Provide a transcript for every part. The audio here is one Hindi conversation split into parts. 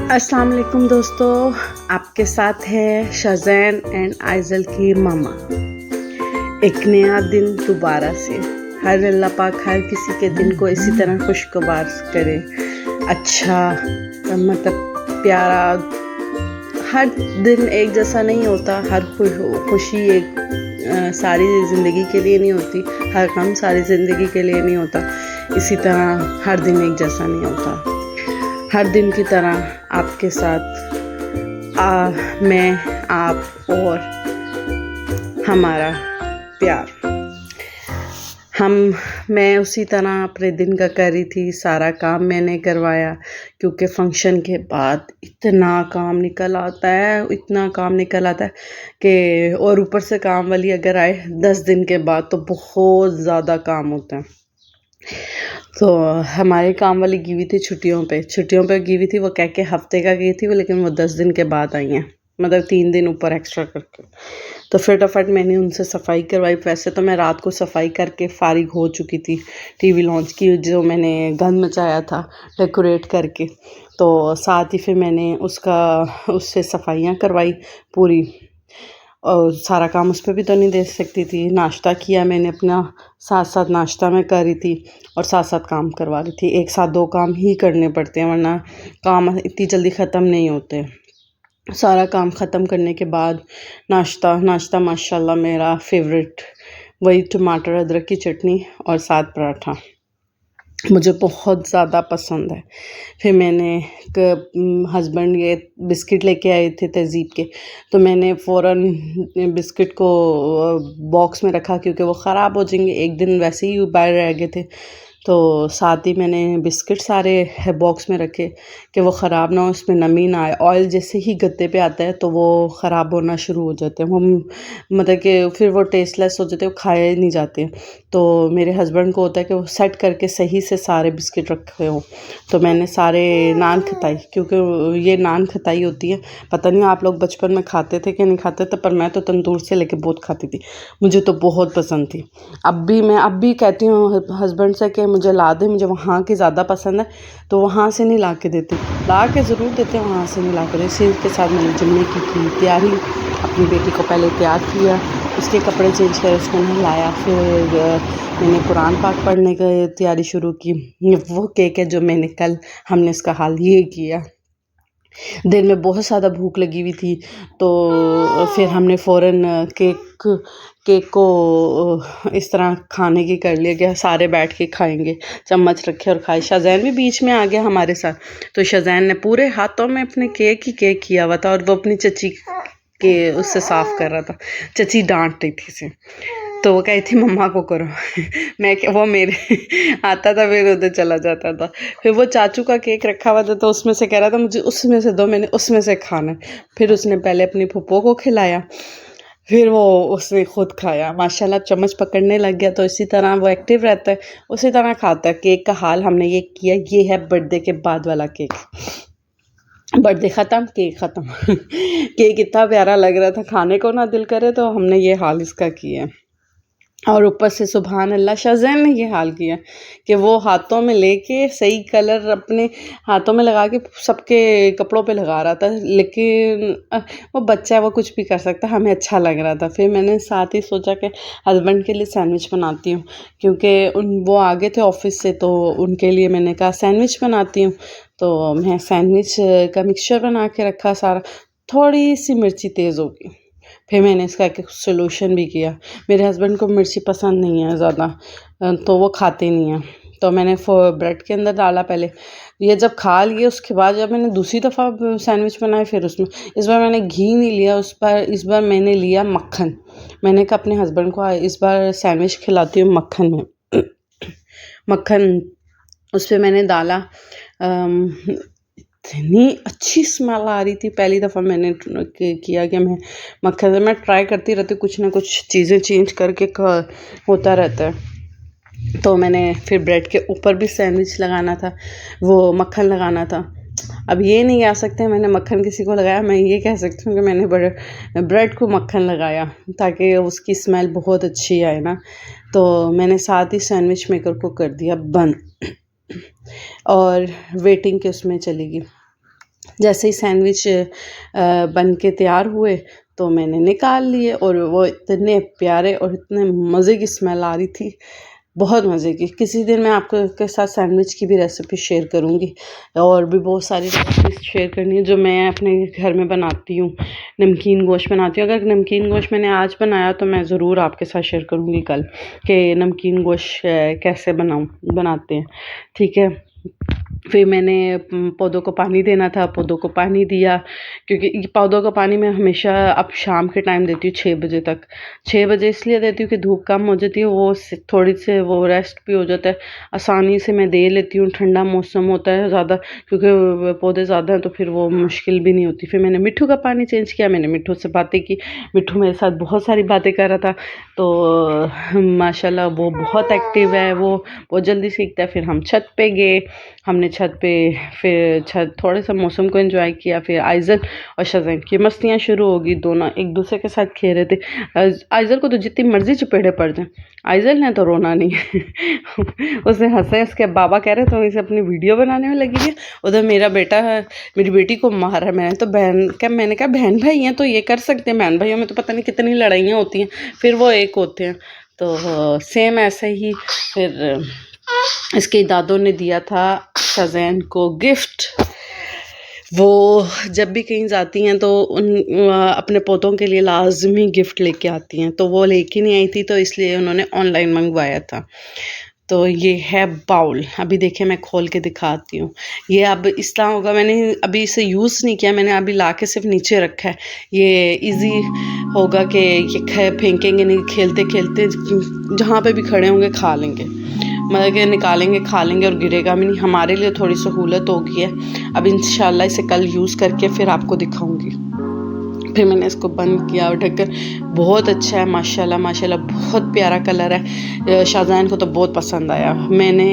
अस्सलाम वालेकुम दोस्तों, आपके साथ है शज़ैन एंड आइज़ल की मामा। एक नया दिन दोबारा से। हर अल्लाह पाक हर किसी के दिन को इसी तरह खुशगवार करे, अच्छा मतलब प्यारा। हर दिन एक जैसा नहीं होता, हर खुशी एक सारी ज़िंदगी के लिए नहीं होती, हर गम सारी ज़िंदगी के लिए नहीं होता। इसी तरह हर दिन एक जैसा नहीं होता। हर दिन की तरह आपके साथ मैं, आप और हमारा प्यार। मैं उसी तरह अपने दिन का कर रही थी। सारा काम मैंने करवाया क्योंकि फ़ंक्शन के बाद इतना काम निकल आता है कि और ऊपर से काम वाली अगर आए 10 दिन के बाद तो बहुत ज़्यादा काम होता है। तो हमारी काम वाली गई हुई थी छुट्टियों पे गई हुई थी। वो कह के हफ्ते का गई थी वो, लेकिन वो 10 दिन के बाद आई हैं, मतलब 3 दिन ऊपर एक्स्ट्रा करके। तो फटाफट मैंने उनसे सफाई करवाई। वैसे तो मैं रात को सफाई करके फारिग हो चुकी थी टीवी लॉन्च की, जो मैंने गंद मचाया था डेकोरेट करके। तो साथ ही फिर मैंने उससे सफाइयाँ करवाई पूरी, और सारा काम उस पर भी तो नहीं दे सकती थी। नाश्ता किया मैंने अपना, साथ साथ नाश्ता मैं कर रही थी और साथ साथ काम करवा रही थी। एक साथ 2 काम ही करने पड़ते हैं, वरना काम इतनी जल्दी ख़त्म नहीं होते। सारा काम ख़त्म करने के बाद नाश्ता माशाल्लाह मेरा फेवरेट, वही टमाटर अदरक की चटनी और साथ पराठा मुझे बहुत ज़्यादा पसंद है। फिर मैंने हस्बैंड ये बिस्किट लेके आए थे तहज़ीब के, तो मैंने फ़ौरन बिस्किट को बॉक्स में रखा क्योंकि वो ख़राब हो जाएंगे। एक दिन वैसे ही बाहर रह गए थे, तो साथ ही मैंने बिस्किट सारे बॉक्स में रखे कि वो ख़राब ना हो, उसमें नमी ना आए। ऑयल जैसे ही गत्ते पे आता है तो वो ख़राब होना शुरू हो जाते हैं, वो मतलब कि फिर वो टेस्टलेस हो जाते हैं, वो खाए नहीं जाते। तो मेरे हस्बैंड को होता है कि वो सेट करके सही से सारे बिस्किट रखे हों। तो मैंने सारे नान खताई, क्योंकि ये नान खताई होती है, पता नहीं आप लोग बचपन में खाते थे कि नहीं खाते थे, पर मैं तो तंदूर से लेके बहुत खाती थी, मुझे तो बहुत पसंद थी। अब भी कहती हूँ हस्बैंड से कि मुझे ला दे, मुझे वहाँ की ज़्यादा पसंद है, तो वहाँ से नहीं ला के देती। ला के ज़रूर देते हैं, वहाँ से नहीं ला के देते। इसी के साथ मैंने जुम्मे की तैयारी, अपनी बेटी को पहले तैयार किया, उसके कपड़े चेंज करे, उसको नहलाया, फिर मैंने कुरान पाक पढ़ने की तैयारी शुरू की। वो केक है जो हमने इसका हाल ये किया। दिन में बहुत ज़्यादा भूख लगी हुई थी, तो फिर हमने फ़ौरन केक को इस तरह खाने की कर लिया कि सारे बैठ के खाएंगे। चम्मच रखे और खाए। शज़ैन भी बीच में आ गया हमारे साथ, तो शज़ैन ने पूरे हाथों में अपने केक किया हुआ था, और वो अपनी चची के उससे साफ़ कर रहा था। चची डांट रही थी इसे, तो वो कही थी मम्मा को करो। वो मेरे आता था, फिर उधर चला जाता था। फिर वो चाचू का केक रखा हुआ था, तो उसमें से कह रहा था मुझे उसमें से दो, मैंने उसमें से खाना है। फिर उसने पहले अपनी फूफो को खिलाया, फिर वो उसने खुद खाया। माशाल्लाह चम्मच पकड़ने लग गया, तो इसी तरह वो एक्टिव रहता है, उसी तरह खाता है। केक का हाल हमने ये किया। ये है बर्थडे के बाद वाला केक। बर्थडे ख़त्म, केक ख़त्म। केक इतना प्यारा लग रहा था, खाने को ना दिल करे, तो हमने ये हाल इसका किया। और ऊपर से सुभान अल्लाह शज़ैन ने ये हाल किया कि वो हाथों में लेके सही कलर अपने हाथों में लगा के सबके कपड़ों पे लगा रहा था, लेकिन वो बच्चा है, वो कुछ भी कर सकता है, हमें अच्छा लग रहा था। फिर मैंने साथ ही सोचा कि हस्बैंड के लिए सैंडविच बनाती हूँ, क्योंकि वो आ गए थे ऑफ़िस से, तो उनके लिए मैंने कहा सैंडविच बनाती हूँ। तो मैं सैंडविच का मिक्सचर बना के रखा सारा। थोड़ी सी मिर्ची तेज़ होगी, फिर मैंने इसका एक सॉल्यूशन भी किया। मेरे हस्बैंड को मिर्ची पसंद नहीं है ज़्यादा, तो वो खाते नहीं हैं। तो मैंने ब्रेड के अंदर डाला पहले, ये जब खा लिए उसके बाद जब मैंने दूसरी दफ़ा सैंडविच बनाए, फिर उसमें इस बार मैंने घी नहीं लिया, इस बार मैंने लिया मक्खन। मैंने कहा अपने हस्बैंड को इस बार सैंडविच खिलाती हूँ मक्खन में। मक्खन उस पर मैंने डाला। इतनी अच्छी स्मेल आ रही थी। पहली दफ़ा मैंने किया कि मैं ट्राई करती रहती हूँ, कुछ ना कुछ चीज़ें चेंज करके होता रहता है। तो मैंने फिर ब्रेड के ऊपर भी सैंडविच लगाना था, वो मक्खन लगाना था। अब ये नहीं कह सकते मैंने मक्खन किसी को लगाया, मैं ये कह सकती हूँ कि मैंने ब्रेड को मक्खन लगाया, ताकि उसकी स्मेल बहुत अच्छी आए ना। तो मैंने साथ ही सैंडविच मेकर को कर दिया बंद और वेटिंग के उसमें चली गई। जैसे ही सैंडविच बन के तैयार हुए तो मैंने निकाल लिए और वो इतने प्यारे और इतने मज़े की स्मेल आ रही थी, बहुत मज़े की। किसी दिन मैं आपको के साथ सैंडविच की भी रेसिपी शेयर करूँगी और भी बहुत सारी रेसिपीज शेयर करनी है जो मैं अपने घर में बनाती हूँ। नमकीन गोश्त बनाती हूँ। अगर नमकीन गोश्त मैंने आज बनाया तो मैं ज़रूर आपके साथ शेयर करूँगी कल कि नमकीन गोश्त कैसे बनाते हैं, ठीक है। फिर मैंने पौधों को पानी देना था, पौधों को पानी दिया, क्योंकि ये पौधों को पानी मैं हमेशा अब शाम के टाइम देती हूँ 6 बजे तक। 6 बजे इसलिए देती हूँ कि धूप कम हो जाती है, वो थोड़ी से वो रेस्ट भी हो जाता है, आसानी से मैं दे लेती हूँ। ठंडा मौसम होता है ज़्यादा, क्योंकि पौधे ज़्यादा हैं तो फिर वो मुश्किल भी नहीं होती। फिर मैंने मिट्ठू का पानी चेंज किया, मैंने मिट्ठू से बातें की। मिट्ठू मेरे साथ बहुत सारी बातें कर रहा था, तो माशाल्लाह वो बहुत एक्टिव है, वो बहुत जल्दी सीखता है। फिर हम छत पे गए, हमने छत पे फिर थोड़ा सा मौसम को एंजॉय किया। फिर आइज़ल और शज़ैन की मस्तियाँ शुरू हो गई, दोनों एक दूसरे के साथ खेल रहे थे। आइज़ल को तो जितनी मर्जी चपेड़े पड़ जाएं, आइज़ल ने तो रोना नहीं है। उसने हंसे, उसके बाबा कह रहे तो इसे अपनी वीडियो बनाने में लगी है, उधर मेरा बेटा मेरी बेटी को मार रहा है। मैंने कहा बहन भाई हैं तो ये कर सकते हैं, बहन भाइयों में तो पता नहीं कितनी लड़ाइयाँ होती हैं, फिर वो एक होते हैं। तो सेम ऐसे ही फिर इसके दादों ने दिया था शज़ैन को गिफ्ट। वो जब भी कहीं जाती हैं तो अपने पोतों के लिए लाजमी गिफ्ट लेके आती हैं, तो वो लेके नहीं आई थी तो इसलिए उन्होंने ऑनलाइन मंगवाया था। तो ये है बाउल, अभी देखिए मैं खोल के दिखाती हूँ। ये अब इस तरह होगा, मैंने अभी इसे यूज़ नहीं किया, मैंने अभी ला के सिर्फ नीचे रखा है। ये इजी होगा कि ये फेंकेंगे नहीं, खेलते खेलते जहाँ पे भी खड़े होंगे खा लेंगे, मतलब कि निकालेंगे खा लेंगे और गिरेगा भी नहीं। हमारे लिए थोड़ी सहूलत हो गई है। अब इंशाल्लाह इसे कल यूज़ करके फिर आपको दिखाऊंगी। फिर मैंने इसको बंद किया और ढककर, बहुत अच्छा है माशाल्लाह माशाल्लाह, बहुत प्यारा कलर है। शाहजहान को तो बहुत पसंद आया। मैंने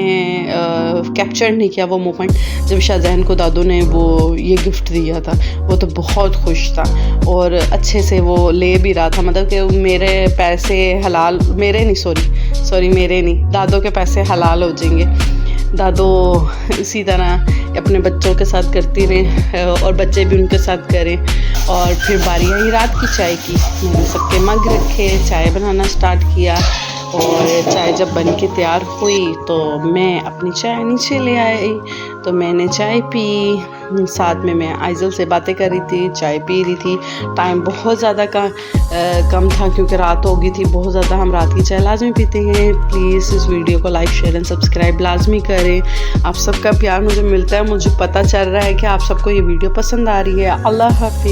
कैप्चर नहीं किया वो मोमेंट जब शाहजहान को दादू ने वो ये गिफ्ट दिया था, वो तो बहुत खुश था और अच्छे से वो ले भी रहा था, मतलब कि मेरे पैसे हलाल, मेरे नहीं, दादों के पैसे हलाल हो जाएंगे। दादो इसी तरह अपने बच्चों के साथ करती रहें और बच्चे भी उनके साथ करें। और फिर बारी आई रात की चाय की, मैंने सबके मग रखे, चाय बनाना स्टार्ट किया और चाय जब बन के तैयार हुई तो मैं अपनी चाय नीचे ले आई, तो मैंने चाय पी, साथ में मैं आइज़ल से बातें कर रही थी, चाय पी रही थी। टाइम बहुत ज़्यादा कम था क्योंकि रात हो गई थी बहुत ज़्यादा। हम रात की चाय लाजमी पीते हैं। प्लीज़ इस वीडियो को लाइक शेयर एंड सब्सक्राइब लाजमी करें। आप सबका प्यार मुझे मिलता है, मुझे पता चल रहा है कि आप सबको ये वीडियो पसंद आ रही है। अल्लाह हाफिज़।